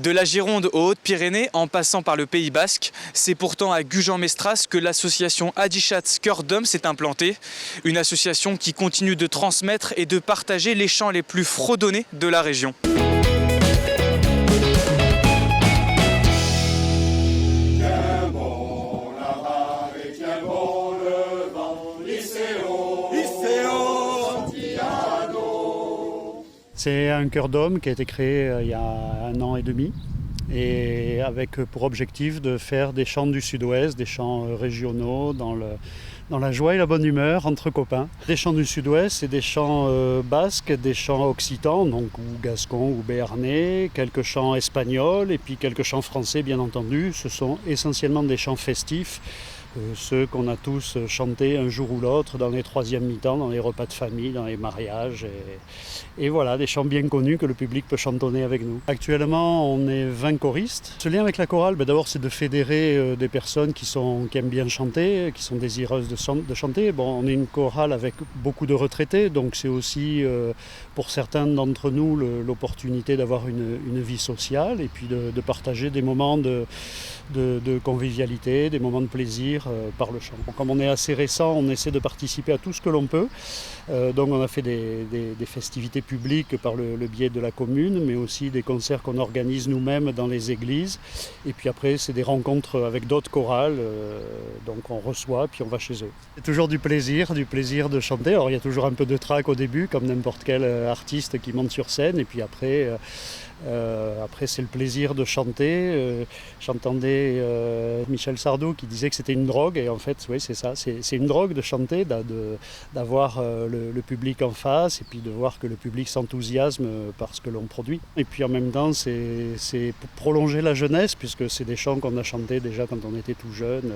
De la Gironde aux Hautes-Pyrénées, en passant par le Pays Basque, c'est pourtant à Gujan-Mestras que l'association Adichatz Cœur d'Homme s'est implantée. Une association qui continue de transmettre et de partager les chants les plus fredonnés de la région. C'est un chœur d'homme qui a été créé il y a 1 an et demi et avec pour objectif de faire des chants du sud-ouest, des chants régionaux dans la joie et la bonne humeur entre copains. Des chants du sud-ouest, c'est des chants basques, des chants occitans, donc ou gascons ou béarnais, quelques chants espagnols et puis quelques chants français bien entendu. Ce sont essentiellement des chants festifs. Ceux qu'on a tous chantés un jour ou l'autre dans les troisièmes mi-temps, dans les repas de famille, dans les mariages. Et voilà, des chants bien connus que le public peut chantonner avec nous. Actuellement, on est 20 choristes. Ce lien avec la chorale, d'abord, c'est de fédérer des personnes qui aiment bien chanter, qui sont désireuses de chanter. Bon, on est une chorale avec beaucoup de retraités, donc c'est aussi pour certains d'entre nous l'opportunité d'avoir une vie sociale et puis de partager des moments de convivialité, des moments de plaisir par le chant. Comme on est assez récent, on essaie de participer à tout ce que l'on peut. Donc on a fait des festivités publiques par le biais de la commune, mais aussi des concerts qu'on organise nous-mêmes dans les églises. Et puis après, c'est des rencontres avec d'autres chorales. Donc on reçoit, puis on va chez eux. C'est toujours du plaisir de chanter. Alors il y a toujours un peu de trac au début, comme n'importe quel artiste qui monte sur scène. Et puis après c'est le plaisir de chanter. J'entendais Michel Sardou qui disait que c'était une drogue, et en fait, oui, c'est ça. C'est une drogue de chanter, d'avoir le public en face, et puis de voir que le public s'enthousiasme par ce que l'on produit. Et puis en même temps, c'est pour prolonger la jeunesse, puisque c'est des chants qu'on a chantés déjà quand on était tout jeune,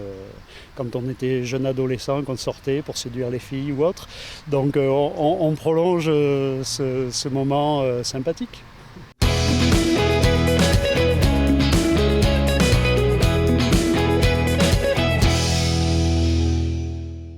quand on était jeune adolescent, qu'on sortait pour séduire les filles ou autre. Donc on prolonge ce moment sympathique.